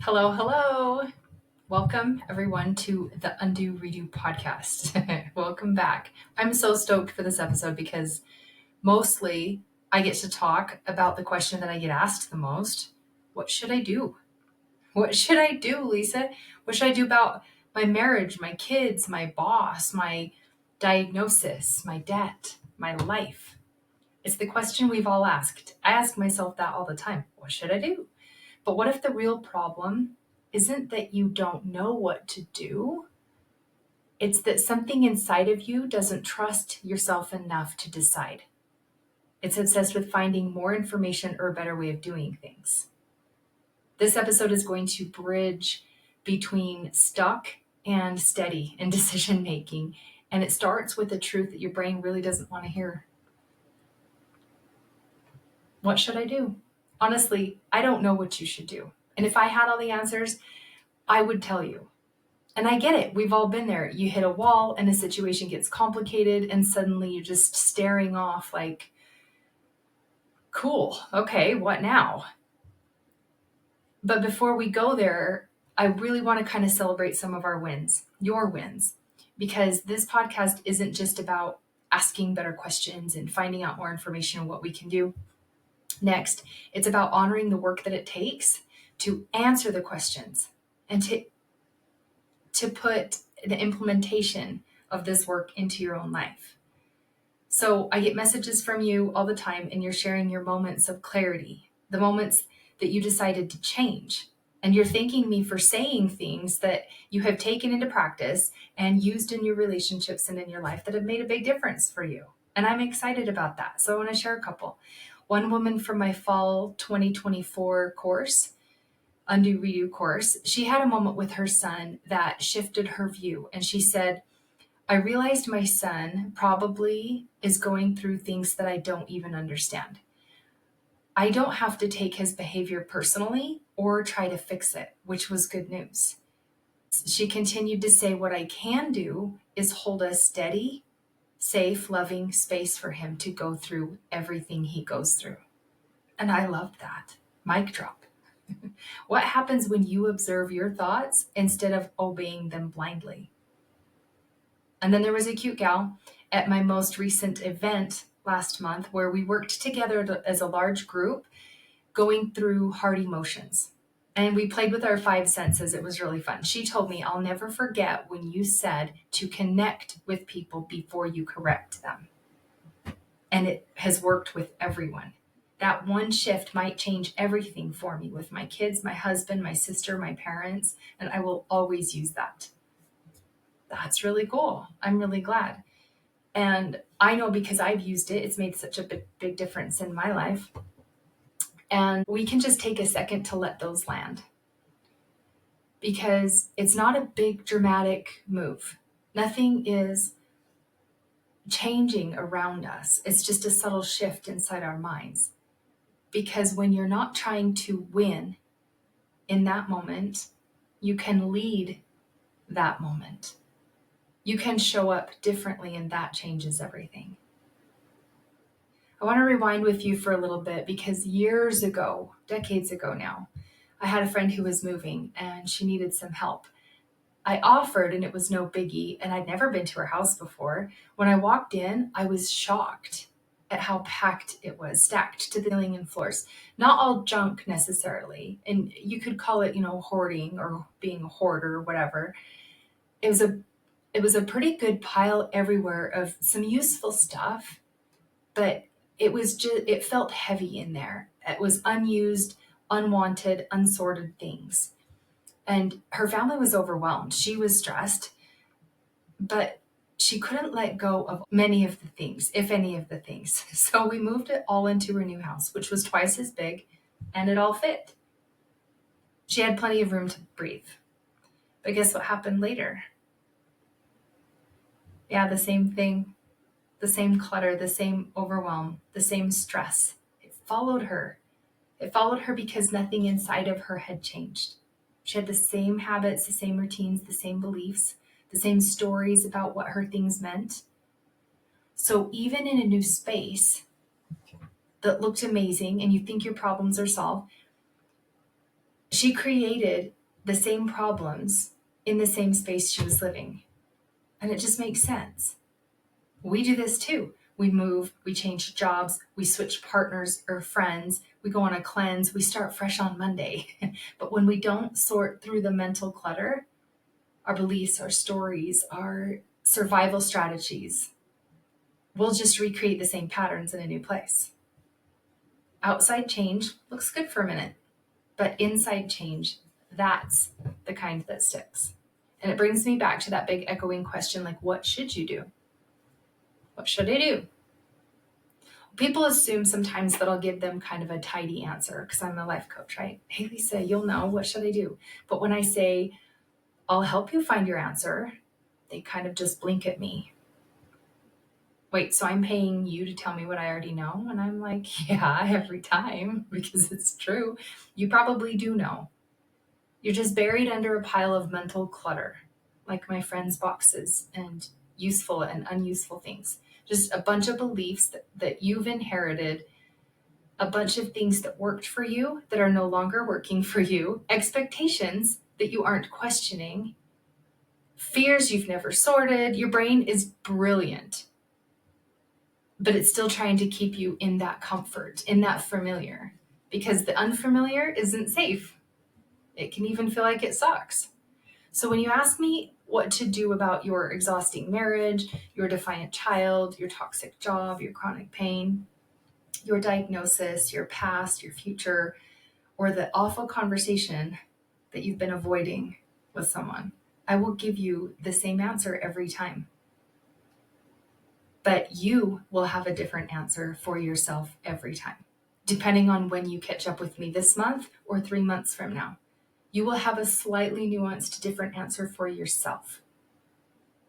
Hello, hello. Welcome everyone to the Undo Redo podcast. Welcome back. I'm so stoked for this episode because mostly I get to talk about the question that I get asked the most. What should I do? What should I do, Lisa? What should I do about my marriage, my kids, my boss, my diagnosis, my debt, my life? It's the question we've all asked. I ask myself that all the time. What should I do? But what if the real problem isn't that you don't know what to do? It's that something inside of you doesn't trust yourself enough to decide. It's obsessed with finding more information or a better way of doing things. This episode is going to bridge between stuck and steady in decision making. And it starts with the truth that your brain really doesn't want to hear. What should I do? Honestly, I don't know what you should do. And if I had all the answers, I would tell you. And I get it. We've all been there. You hit a wall and a situation gets complicated and suddenly you're just staring off like, cool, okay, what now? But before we go there, I really want to kind of celebrate some of our wins, your wins, because this podcast isn't just about asking better questions and finding out more information on what we can do next. It's about honoring the work that it takes to answer the questions and to put the implementation of this work into your own life. So I get messages from you all the time, and you're sharing your moments of clarity, the moments that you decided to change. And you're thanking me for saying things that you have taken into practice and used in your relationships and in your life that have made a big difference for you. And I'm excited about that. So I want to share a couple. One woman from my fall 2024 course, Undo Redo course, she had a moment with her son that shifted her view. And she said, I realized my son probably is going through things that I don't even understand. I don't have to take his behavior personally or try to fix it, which was good news. She continued to say, what I can do is hold a steady, safe, loving space for him to go through everything he goes through. And I loved that. Mic drop. What happens when you observe your thoughts instead of obeying them blindly? And then there was a cute gal at my most recent event last month where we worked together as a large group going through hard emotions. And we played with our five senses. It was really fun. She told me, I'll never forget when you said to connect with people before you correct them. And it has worked with everyone. That one shift might change everything for me with my kids, my husband, my sister, my parents, and I will always use that. That's really cool. I'm really glad. And I know because I've used it, it's made such a big difference in my life. And we can just take a second to let those land. Because it's not a big dramatic move. Nothing is changing around us. It's just a subtle shift inside our minds. Because when you're not trying to win in that moment, you can lead that moment. You can show up differently, and that changes everything. I want to rewind with you for a little bit because years ago, decades ago now, I had a friend who was moving and she needed some help. I offered and it was no biggie, and I'd never been to her house before. When I walked in, I was shocked at how packed it was, stacked to the ceiling and floors. Not all junk necessarily, and you could call it, hoarding or being a hoarder or whatever. It was a pretty good pile everywhere of some useful stuff, but it felt heavy in there. It was unused, unwanted, unsorted things. And her family was overwhelmed. She was stressed, but she couldn't let go of many of the things, if any of the things. So we moved it all into her new house, which was twice as big, and it all fit. She had plenty of room to breathe. But guess what happened later? Yeah, the same thing, the same clutter, the same overwhelm, the same stress. It followed her. It followed her because nothing inside of her had changed. She had the same habits, the same routines, the same beliefs, the same stories about what her things meant. So even in a new space that looked amazing and you think your problems are solved, She created the same problems in the same space she was living. And it just makes sense. We do this too. We move, we change jobs, we switch partners or friends, we go on a cleanse, we start fresh on Monday. But when we don't sort through the mental clutter, our beliefs, our stories, our survival strategies, we'll just recreate the same patterns in a new place. Outside change looks good for a minute, but inside change, that's the kind that sticks. And it brings me back to that big echoing question, like, what should you do? What should I do? People assume sometimes that I'll give them kind of a tidy answer because I'm a life coach, right? Hey, Lisa, you'll know. What should I do? But when I say, I'll help you find your answer, they kind of just blink at me. Wait, so I'm paying you to tell me what I already know? And I'm like, yeah, every time, because it's true. You probably do know. You're just buried under a pile of mental clutter, like my friend's boxes and useful and unuseful things. Just a bunch of beliefs that you've inherited, a bunch of things that worked for you that are no longer working for you, expectations that you aren't questioning, fears you've never sorted. Your brain is brilliant, but it's still trying to keep you in that comfort, in that familiar, because the unfamiliar isn't safe. It can even feel like it sucks. So when you ask me what to do about your exhausting marriage, your defiant child, your toxic job, your chronic pain, your diagnosis, your past, your future, or the awful conversation that you've been avoiding with someone, I will give you the same answer every time. But you will have a different answer for yourself every time, depending on when you catch up with me this month or 3 months from now. You will have a slightly nuanced, different answer for yourself,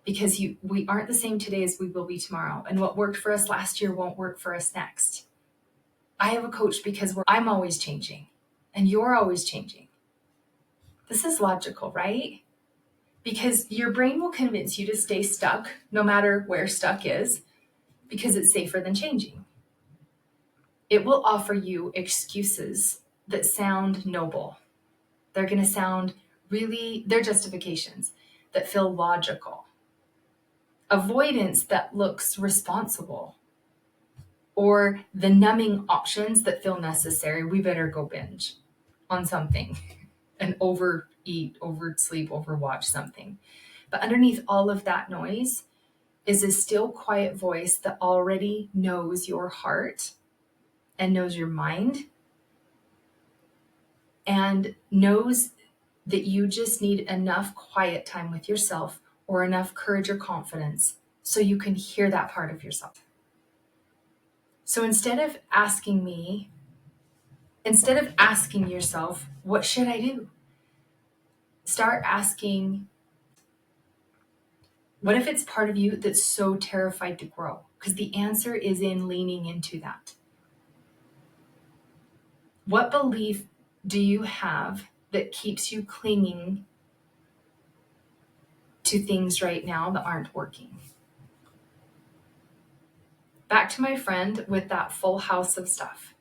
because we aren't the same today as we will be tomorrow. And what worked for us last year won't work for us next. I have a coach because I'm always changing and you're always changing. This is logical, right? Because your brain will convince you to stay stuck no matter where stuck is, because it's safer than changing. It will offer you excuses that sound noble. They're going to sound they're justifications that feel logical. Avoidance that looks responsible. Or the numbing options that feel necessary. We better go binge on something and overeat, oversleep, overwatch something. But underneath all of that noise is a still quiet voice that already knows your heart and knows your mind and knows that you just need enough quiet time with yourself or enough courage or confidence so you can hear that part of yourself. So instead of asking yourself, what should I do? Start asking, what if it's part of you that's so terrified to grow? Because the answer is in leaning into that. What belief do you have that keeps you clinging to things right now that aren't working? Back to my friend with that full house of stuff.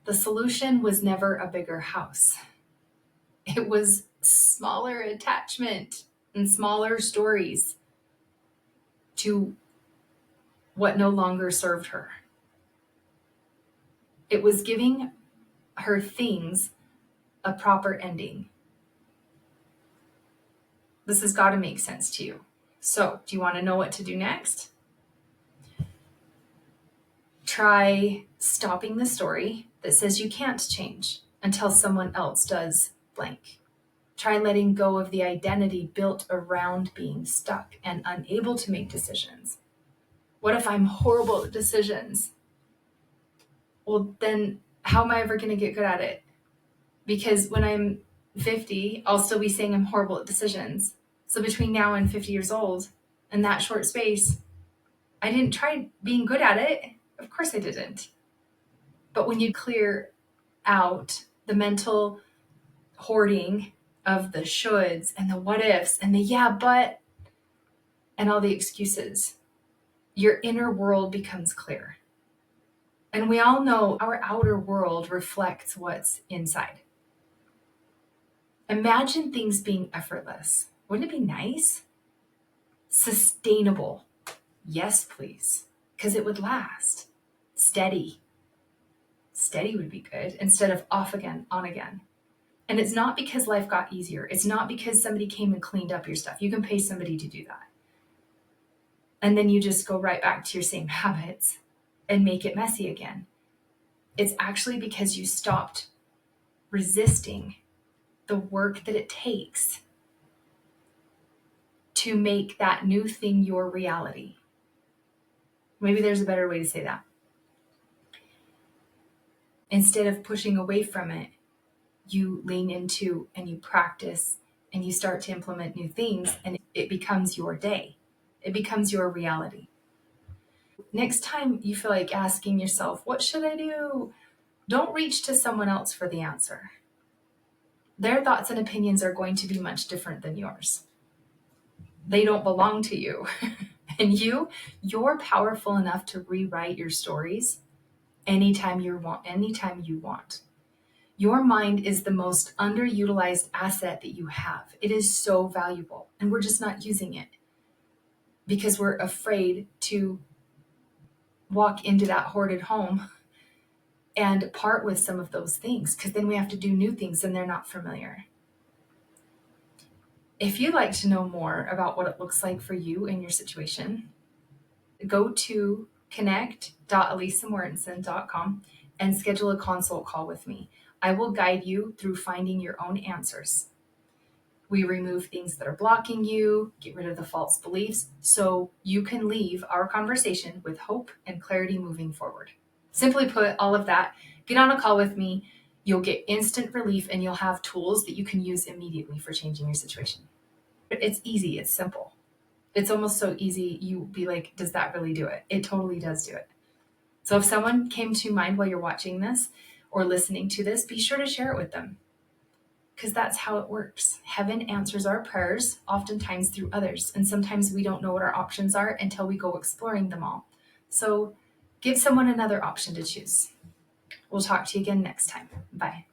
The solution was never a bigger house. It was smaller attachment and smaller stories to what no longer served her. It was giving her things a proper ending. This has got to make sense to you. So, do you want to know what to do next? Try stopping the story that says you can't change until someone else does blank. Try letting go of the identity built around being stuck and unable to make decisions. What if I'm horrible at decisions? Well, then how am I ever going to get good at it? Because when I'm 50, I'll still be saying I'm horrible at decisions. So between now and 50 years old, in that short space, I didn't try being good at it. Of course I didn't. But when you clear out the mental hoarding of the shoulds and the what ifs and the yeah, but, and all the excuses, your inner world becomes clear. And we all know our outer world reflects what's inside. Imagine things being effortless. Wouldn't it be nice? Sustainable. Yes, please. Because it would last. Steady. Steady would be good instead of off again, on again. And it's not because life got easier. It's not because somebody came and cleaned up your stuff. You can pay somebody to do that. And then you just go right back to your same habits and make it messy again. It's actually because you stopped resisting the work that it takes to make that new thing your reality. Maybe there's a better way to say that. Instead of pushing away from it, you lean into and you practice and you start to implement new things, and it becomes your day. It becomes your reality. Next time you feel like asking yourself, what should I do? Don't reach to someone else for the answer. Their thoughts and opinions are going to be much different than yours. They don't belong to you. And you're powerful enough to rewrite your stories anytime you want. Your mind is the most underutilized asset that you have. It is so valuable, and we're just not using it because we're afraid to walk into that hoarded home and part with some of those things, because then we have to do new things and they're not familiar. If you'd like to know more about what it looks like for you in your situation, go to connect.elisamortensen.com and schedule a consult call with me. I will guide you through finding your own answers. We remove things that are blocking you, get rid of the false beliefs, so you can leave our conversation with hope and clarity moving forward. Simply put, all of that, get on a call with me. You'll get instant relief and you'll have tools that you can use immediately for changing your situation. It's easy. It's simple. It's almost so easy. You be like, does that really do it? It totally does do it. So if someone came to mind while you're watching this or listening to this, be sure to share it with them, because that's how it works. Heaven answers our prayers, oftentimes through others. And sometimes we don't know what our options are until we go exploring them all. So give someone another option to choose. We'll talk to you again next time. Bye.